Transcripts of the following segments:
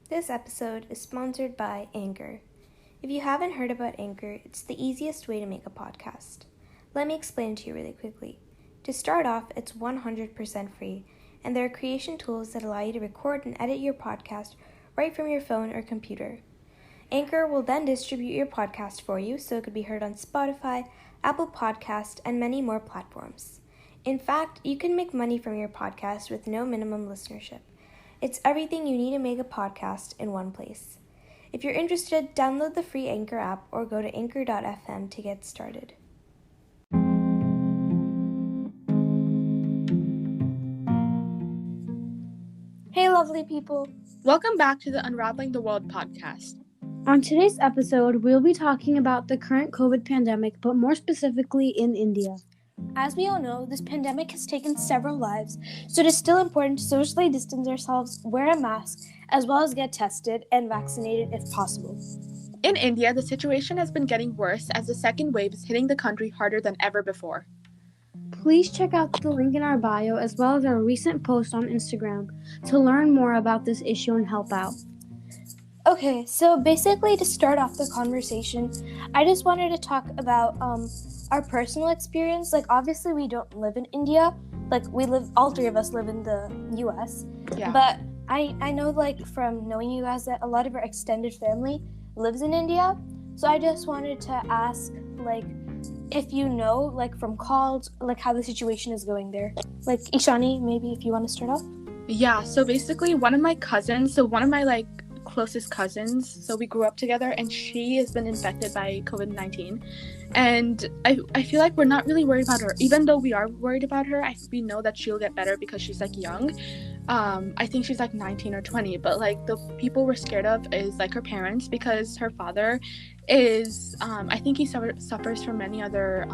This episode is sponsored by Anchor. If you haven't heard about Anchor, it's the easiest way to make a podcast. Let me explain it to you really quickly. To start off, it's 100% free, and there are creation tools that allow you to record and edit your podcast right from your phone or computer. Anchor will then distribute your podcast for you so it could be heard on Spotify, Apple Podcast, and many more platforms. In fact, you can make money from your podcast with no minimum listenership. It's everything you need to make a podcast in one place. If you're interested, download the free Anchor app or go to anchor.fm to get started. Hey, lovely people. Welcome back to the Unraveling the World podcast. On today's episode, we'll be talking about the current COVID pandemic, but more specifically in India. As we all know, this pandemic has taken several lives, so it is still important to socially distance ourselves, wear a mask, as well as get tested and vaccinated if possible. In India, the situation has been getting worse as the second wave is hitting the country harder than ever before. Please check out the link in our bio as well as our recent post on Instagram to learn more about this issue and help out. Okay, so basically to start off the conversation, I just wanted to talk about our personal experience. Like, obviously we don't live in India. Like, all three of us live in the US. Yeah. But I know, like, from knowing you guys that a lot of our extended family lives in India. So I just wanted to ask, like, if you know, like, from calls, like, how the situation is going there. Like, Ishani, maybe if you want to start off. Yeah, so basically one of my closest cousins, so we grew up together, and she has been infected by COVID-19. And I feel like we're not really worried about her. Even though we are worried about her, we know that she'll get better because she's, like, young. I think she's, like, 19 or 20. But, like, the people we're scared of is, like, her parents, because her father is, I think he suffers from many other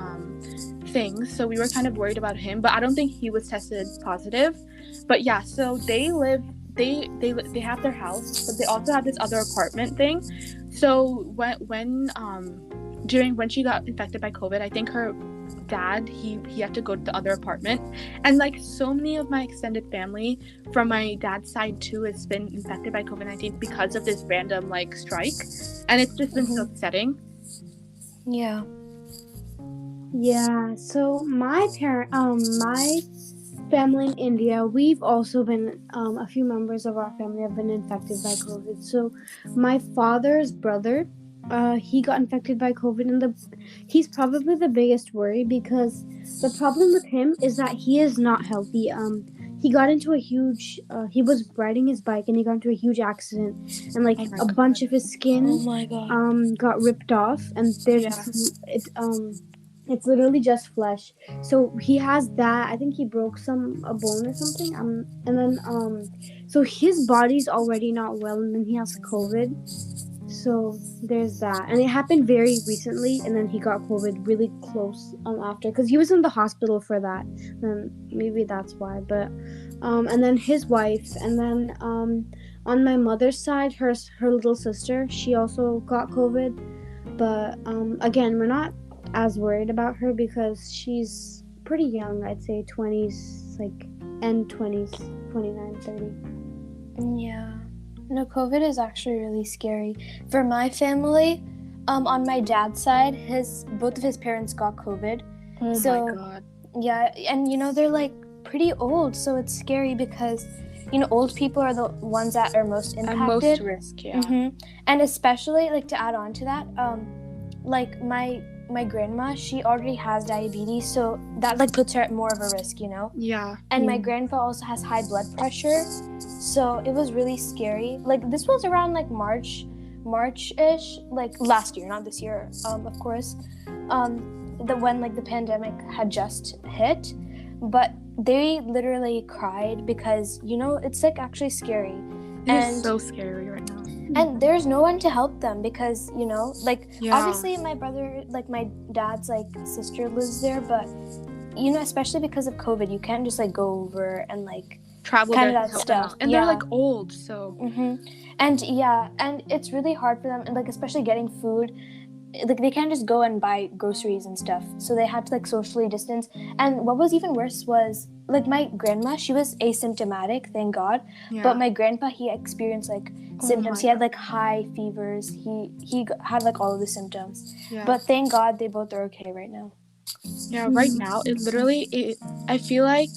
things. So we were kind of worried about him. But I don't think he was tested positive. But, yeah, so they have their house, but they also have this other apartment thing. So when she got infected by COVID, I think her dad, he had to go to the other apartment, and, like, so many of my extended family from my dad's side too has been infected by COVID-19 because of this random, like, strike, and it's just been so upsetting. Yeah. So my family in India, we've also been, a few members of our family have been infected by COVID. So my father's brother, he got infected by COVID, and he's probably the biggest worry because the problem with him is that he is not healthy. He got into he was riding his bike and he got into a huge accident, and, like, bunch of his skin got ripped off, and it's literally just flesh. So he has that. I think he broke a bone or something. And then so his body's already not well, and then he has COVID. So there's that. And it happened very recently, and then he got COVID really close after, because he was in the hospital for that. And maybe that's why. But and then his wife, and then on my mother's side, her little sister, she also got COVID. But again, we're not as worried about her because she's pretty young. I'd say 20s, like, end 20s, 29, 30. Yeah. No, COVID is actually really scary. For my family, on my dad's side, both of his parents got COVID. Oh so, my God. Yeah, and they're, like, pretty old, so it's scary because old people are the ones that are most impacted. At most risk, yeah. Mm-hmm. And especially, like, to add on to that, like, my grandma, she already has diabetes, so that, like, puts her at more of a risk, Yeah. And my grandpa also has high blood pressure, so it was really scary. Like, this was around, like, March-ish, like, last year, not this year, of course, when, like, the pandemic had just hit. But they literally cried because, it's, like, actually scary. It's so scary right now. And there's no one to help them because, obviously my brother, like, my dad's, like, sister lives there, but, especially because of COVID, you can't just, like, go over and, like, travel kind there of that stuff. And they're, like, old, so. Mm-hmm. And, yeah, and it's really hard for them, and, like, especially getting food. like they can't just go and buy groceries and stuff, so they had to like socially distance. And what was even worse was like my grandma, she was asymptomatic, thank God. Yeah. But my grandpa, he experienced like symptoms. He had like high fevers. He had like all of the symptoms. Yeah. But thank God they both are okay right now. Yeah, right now I feel like,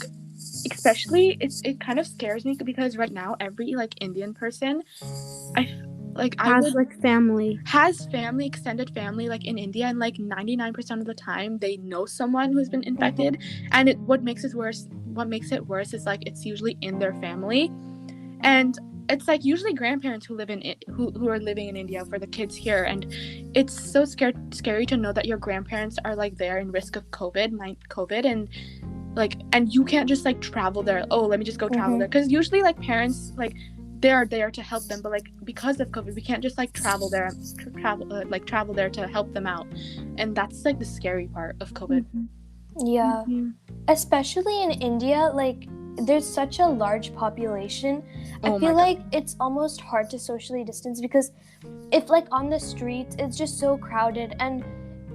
especially it kind of scares me because right now every like Indian person Has like family. has family, extended family like in India, and like 99% of the time they know someone who's been infected. And what makes it worse is like it's usually in their family, and it's like usually grandparents who live in it, who are living in India for the kids here. And it's so scary to know that your grandparents are like there in risk of COVID, and like, and you can't just like travel there. Oh, let me just go travel there, because usually like parents, like, they are there to help them, but like because of COVID we can't just like travel there to help them out. And that's like the scary part of COVID. Yeah. Especially in India, like there's such a large population. I feel like it's almost hard to socially distance, because if like on the streets it's just so crowded. And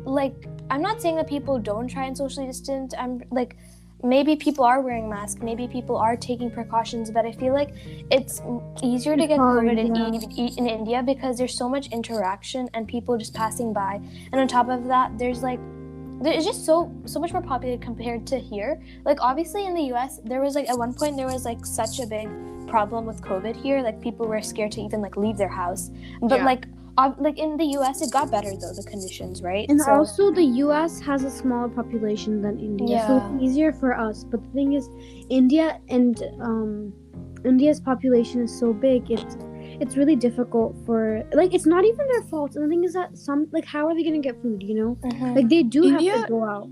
like I'm not saying that people don't try and socially distance. I'm like, maybe people are wearing masks, maybe people are taking precautions, but I feel like it's easier to get COVID in India because there's so much interaction and people just passing by. And on top of that, there's just so much more populated compared to here. Like obviously in the US, there was like at one point there was like such a big problem with COVID here. Like people were scared to even like leave their house. But like in the US, it got better though, the conditions, right? And also the US has a smaller population than India, so it's easier for us. But the thing is, India and India's population is so big, it's really difficult for, like, it's not even their fault. And the thing is that some, like, how are they gonna get food, you know? Like they do have to go out.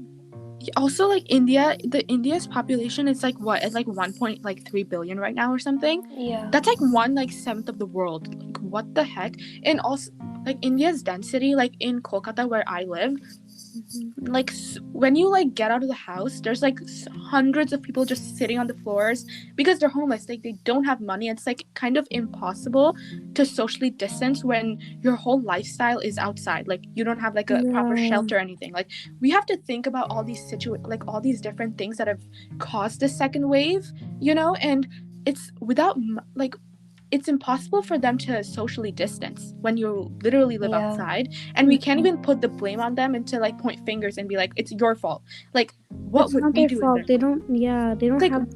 Also, like India's population is like what? It's like 1.3 billion right now or something. Yeah. That's like 1/7 of the world. Like what the heck? And also like India's density, like in Kolkata where I live, like when you like get out of the house, there's like hundreds of people just sitting on the floors because they're homeless. Like they don't have money. It's like kind of impossible to socially distance when your whole lifestyle is outside. Like you don't have like a proper shelter or anything. Like we have to think about all these like all these different things that have caused the second wave, you know. And it's without like, it's impossible for them to socially distance when you literally live outside. And we can't even put the blame on them and to like point fingers and be like, it's your fault. Like what it's would not we their do fault. They don't like, have,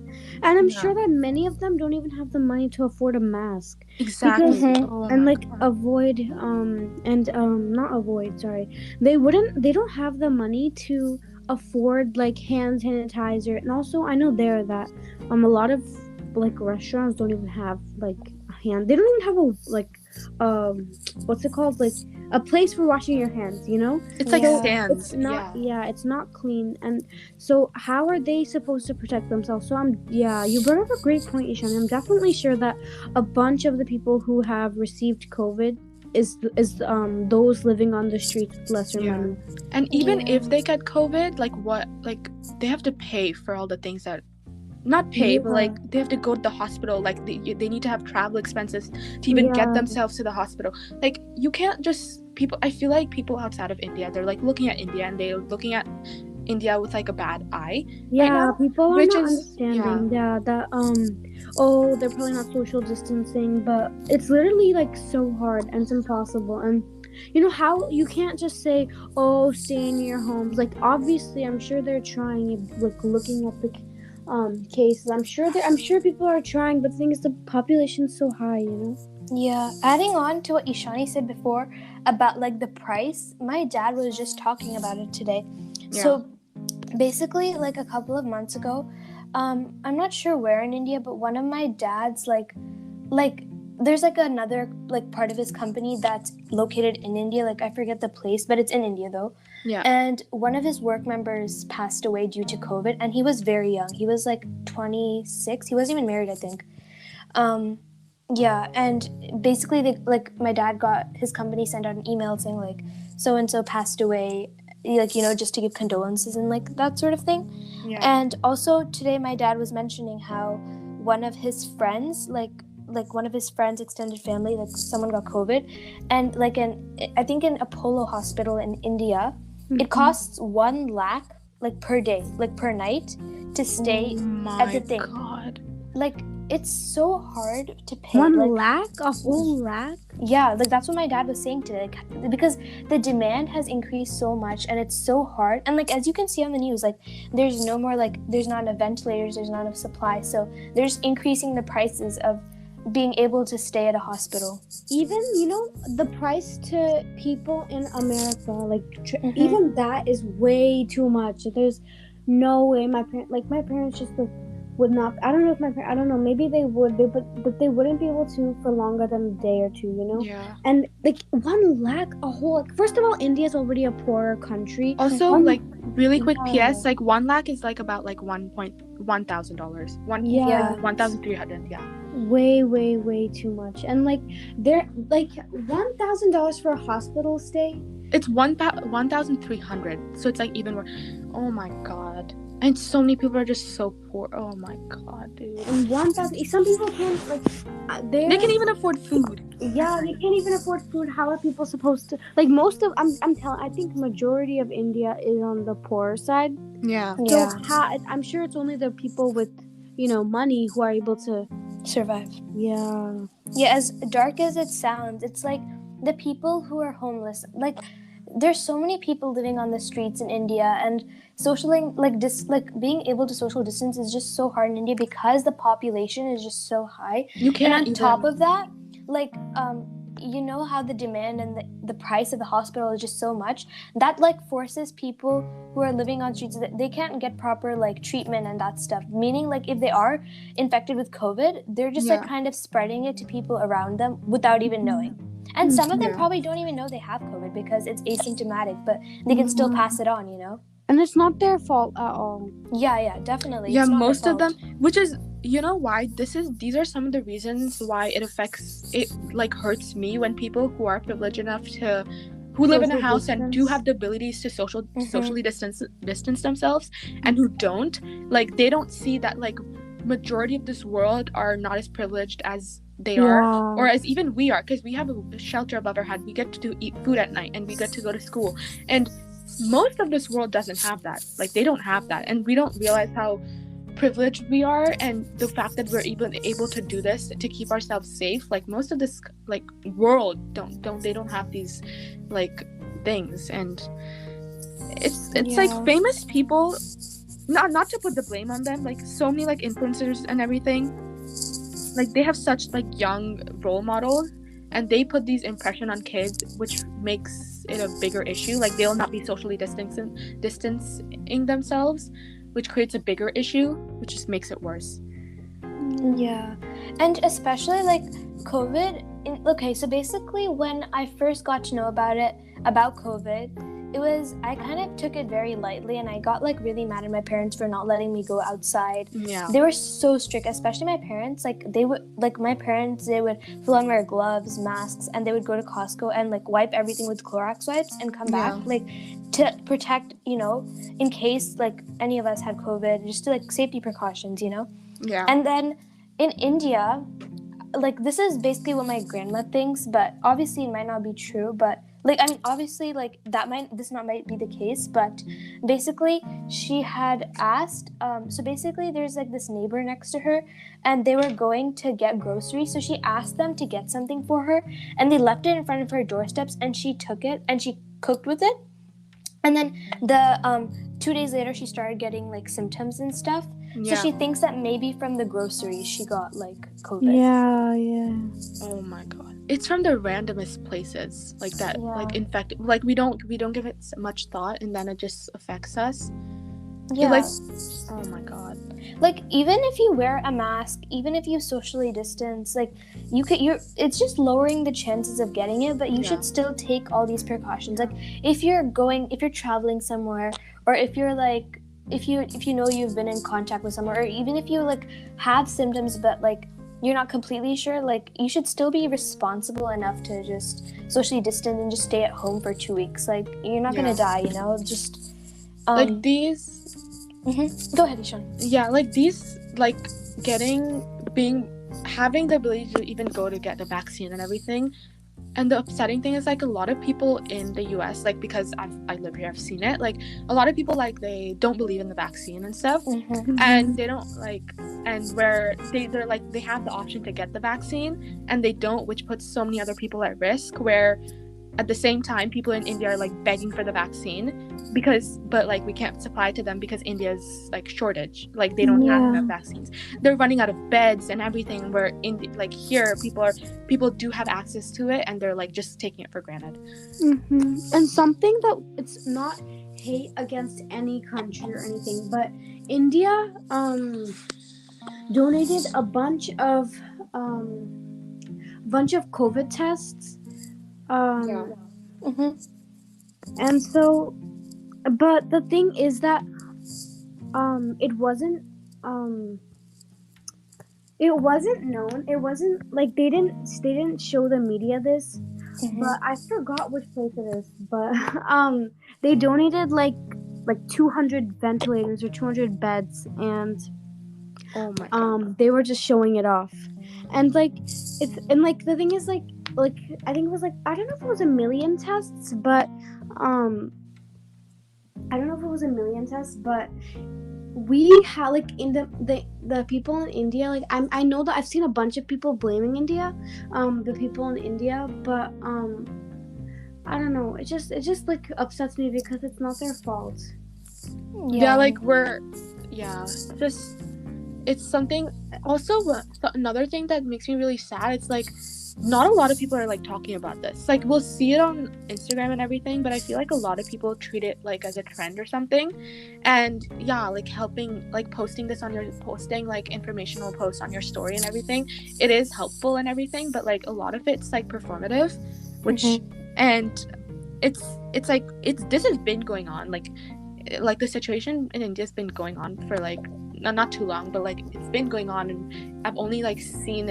and I'm sure that many of them don't even have the money to afford a mask. Exactly. Because, and like avoid not avoid, sorry, they don't have the money to afford like hand sanitizer. And also I know there that a lot of like restaurants don't even have like they don't even have a like what's it called, like a place for washing your hands, you know? It's like stands. It's not it's not clean. And so how are they supposed to protect themselves? So you brought up a great point, Ishani. I'm definitely sure that a bunch of the people who have received COVID is those living on the streets with lesser money. And even if they get COVID, like what, like they have to pay for all the things that, not pay, but like they have to go to the hospital. Like they need to have travel expenses to even get themselves to the hospital. Like you can't just, I feel like people outside of India, they're like looking at India and they're looking at India with like a bad eye. People are not understanding that they're probably not social distancing, but it's literally like so hard and it's impossible. And you know how you can't just say, oh, stay in your homes. Like obviously I'm sure they're trying, like looking at the cases. I'm sure people are trying, but the thing is the population's so high, you know? Yeah. Adding on to what Ishani said before about like the price, my dad was just talking about it today. So basically like a couple of months ago, I'm not sure where in India, but one of my dad's like there's like another like part of his company that's located in India. Like I forget the place, but it's in India though. Yeah. And one of his work members passed away due to COVID, and he was very young. He was like 26. He wasn't even married, I think. And basically like my dad got his company sent out an email saying like so and so passed away, like, you know, just to give condolences and like that sort of thing. Yeah. And also today my dad was mentioning how one of his friends like like one of his friends, extended family, like someone got COVID, and like I think in Apollo Hospital in India, it costs 1 lakh like per day, like per night, to stay at the thing. God. Like it's so hard to pay. 1 like, lakh? A whole lakh? Yeah, like that's what my dad was saying today. Like, because the demand has increased so much, and it's so hard. And like as you can see on the news, like there's no more there's not enough ventilators, there's not enough supply. So they're just increasing the prices of being able to stay at a hospital. Even, you know, the price to people in America, like even that is way too much. There's no way my parents just like would not. I don't know if I don't know, maybe they would, but they wouldn't be able to for longer than a day or two, you know. Yeah. And like 1 lakh, a whole, like, first of all, India is already a poorer country. Also, like really quick PS, like 1 lakh is like about like $1,300. Way too much. And like they're like $1,000 for a hospital stay. It's 1,300. So it's like even more. Oh my god. And so many people are just so poor. Oh my god, dude. And 1,000. Some people can't, like, they can't even afford food. Yeah, they can't even afford food. How are people supposed to? Like most of, I think majority of India is on the poorer side. Yeah. So I'm sure it's only the people with, you know, money who are able to survive. Yeah. Yeah, as dark as it sounds, it's like the people who are homeless, like there's so many people living on the streets in India, and being able to social distance is just so hard in India because the population is just so high. You can't. And on top of that, like you know how the demand and the price of the hospital is just so much that like forces people who are living on streets that they can't get proper like treatment and that stuff, meaning like if they are infected with COVID, they're just like kind of spreading it to people around them without even knowing. And some of them probably don't even know they have COVID because it's asymptomatic, but they can still pass it on, you know? And it's not their fault at all. Yeah, definitely. Yeah, most of them, which is, you know why? These are some of the reasons why it like hurts me when people who are privileged enough to, who live in a house and do have the abilities to socially distance themselves, and who don't, like they don't see that like majority of this world are not as privileged as they are, or as even we are, because we have a shelter above our head, we get to eat food at night, and we get to go to school, and most of this world doesn't have that. Like they don't have that, and we don't realize how privileged we are, and the fact that we're even able to do this to keep ourselves safe. Like most of this like world don't have these like things, and it's like famous people, not to put the blame on them, like so many like influencers and everything, like they have such like young role models, and they put these impression on kids, which makes it a bigger issue. Like they'll not be socially distancing themselves, which creates a bigger issue, which just makes it worse. Yeah, and especially like COVID. Okay, so basically when I first got to know about COVID, I kind of took it very lightly, and I got like really mad at my parents for not letting me go outside. Yeah. They were so strict, especially my parents. Like they would full on wear gloves, masks, and they would go to Costco and like wipe everything with Clorox wipes and come back, like to protect, you know, in case like any of us had COVID, just to like safety precautions, you know? Yeah. And then in India, like this is basically what my grandma thinks, but obviously it might not be true, but like, I mean, obviously, like, might be the case, but basically, she had asked, so basically, there's, like, this neighbor next to her, and they were going to get groceries, so she asked them to get something for her, and they left it in front of her doorsteps, and she took it, and she cooked with it, and then 2 days later, she started getting, like, symptoms and stuff, so she thinks that maybe from the groceries, she got, like, COVID. Yeah. Oh, my God. It's from the randomest places like that, like infected. Like we don't give it much thought, and then it just affects us. Yeah. Like, oh my God. Like even if you wear a mask, even if you socially distance, like it's just lowering the chances of getting it. But you should still take all these precautions. Like if you're traveling somewhere, or if you're like if you know you've been in contact with someone, or even if you like have symptoms, but like you're not completely sure, like you should still be responsible enough to just socially distance and just stay at home for 2 weeks. Like you're not gonna die, you know. Just like these. Go ahead, Ishan. Yeah, like these, like being having the ability to even go to get the vaccine and everything. And the upsetting thing is, like, a lot of people in the US, like, because I live here, I've seen it, like, a lot of people, like, they don't believe in the vaccine and stuff. And they don't, like, and where they're like, they have the option to get the vaccine and they don't, which puts so many other people at risk, where at the same time people in India are, like, begging for the vaccine but like, we can't supply to them because India's, like, shortage, like, they don't have enough vaccines, they're running out of beds and everything, where in, like, here people do have access to it and they're, like, just taking it for granted. And something that, it's not hate against any country or anything, but India donated a bunch of COVID tests. And so, but the thing is that it wasn't known. It wasn't like they didn't show the media this, but I forgot which place it is. But they donated like 200 ventilators or 200 beds, and Oh my God. they were just showing it off. And like the thing is, like I think it was, like, I don't know if it was 1 million tests, but we had, like, in the people in India, like, I know that I've seen a bunch of people blaming India, the people in India, but I don't know, it just like upsets me because it's not their fault. Like, it's something. Also, another thing that makes me really sad, it's like, not a lot of people are, like, talking about this. Like, we'll see it on Instagram and everything, but I feel like a lot of people treat it, like, as a trend or something. And like, helping, like, posting like informational posts on your story and everything, it is helpful and everything, but, like, a lot of it's, like, performative, which and it's like, this has been going on, like the situation in India has been going on for, like, not too long, but, like, it's been going on, and I've only, like, seen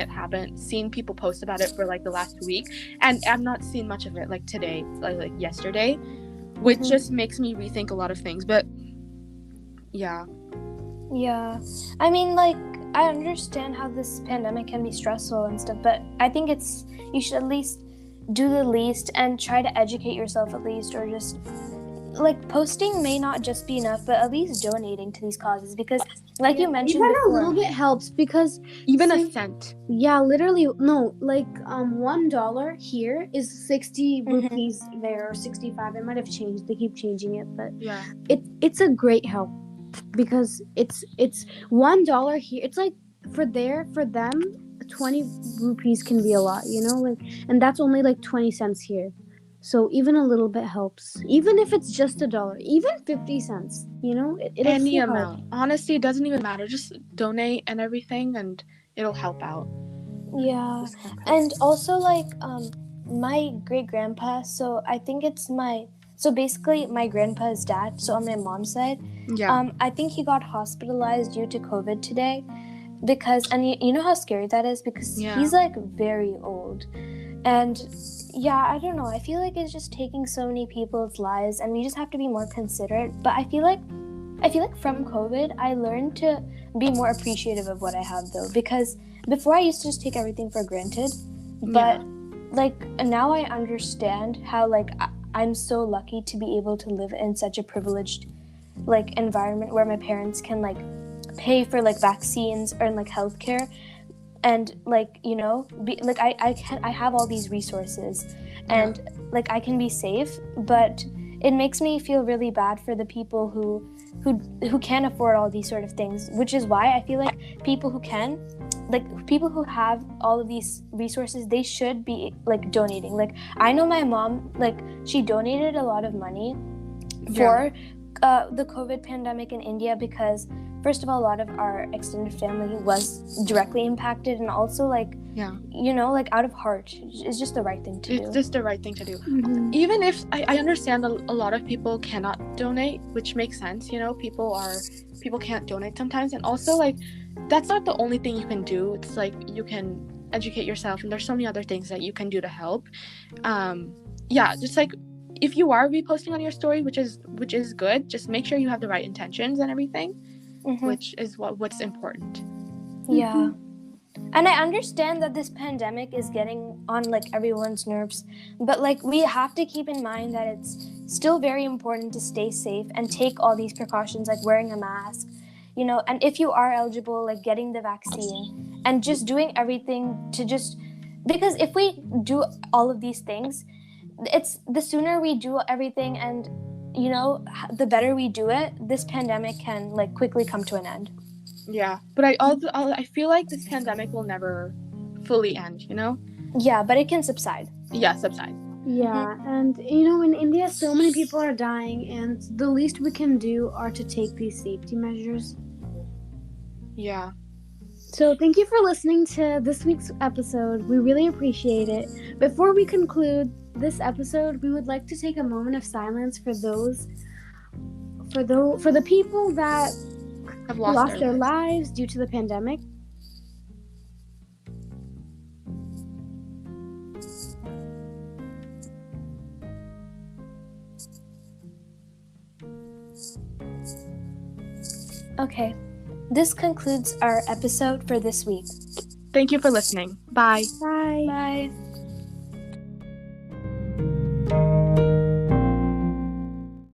people post about it for, like, the last week, and I've not seen much of it, like, today, like yesterday, which just makes me rethink a lot of things. But I mean, like, I understand how this pandemic can be stressful and stuff, but I think you should at least do the least and try to educate yourself at least, or just, like, posting may not just be enough, but at least donating to these causes, because, like, you mentioned even before, a little bit helps, because even a cent. Literally, no, like, $1 here is 60 rupees there, or 65. It might have changed, they keep changing it, but it's a great help, because it's $1 here. It's like, for them 20 rupees can be a lot, you know, like, and that's only like 20 cents here. So even a little bit helps, even if it's just $1, even 50 cents, you know, it'll any amount. Honestly, it doesn't even matter. Just donate and everything, and it'll help out. And also, like, my great grandpa. So I think so basically my grandpa's dad. So on my mom's side, I think he got hospitalized due to COVID today, because, and you know how scary that is, because he's, like, very old, and I don't know, I feel like it's just taking so many people's lives, and we just have to be more considerate. But I feel like from COVID, I learned to be more appreciative of what I have, though, because before I used to just take everything for granted, but like, now I understand how, like, I'm so lucky to be able to live in such a privileged, like, environment where my parents can, like, pay for, like, vaccines or, like, healthcare, and, like, you know, like, I have all these resources, and like, I can be safe. But it makes me feel really bad for the people who can't afford all these sort of things, which is why I feel like people who have all of these resources, they should be, like, donating. Like, I know my mom, like, she donated a lot of money for the COVID pandemic in India, because first of all, a lot of our extended family was directly impacted, and also, like, you know, like, out of heart, it's just the right thing to do. It's just the right thing to do. Even if I understand a lot of people cannot donate, which makes sense, you know, people can't donate sometimes, and also, like, that's not the only thing you can do. It's like, you can educate yourself, and there's so many other things that you can do to help. Just, like, if you are reposting on your story, which is good, just make sure you have the right intentions and everything, which is what's important. And I understand that this pandemic is getting on like everyone's nerves, but like we have to keep in mind that it's still very important to stay safe and take all these precautions, like wearing a mask, you know, and if you are eligible, like getting the vaccine and just doing everything to just, because if we do all of these things, it's the sooner we do everything and, you know, the better we do it, this pandemic can like quickly come to an end. Yeah, but I feel like this pandemic will never fully end, you know? Yeah, but it can subside. Yeah, subside. Yeah, and you know, in India, so many people are dying, and the least we can do are to take these safety measures. Yeah. So thank you for listening to this week's episode. We really appreciate it. Before we conclude this episode, we would like to take a moment of silence for the people that Have lost their lives due to the pandemic. Okay, this concludes our episode for this week. Thank you for listening. Bye. Bye. Bye.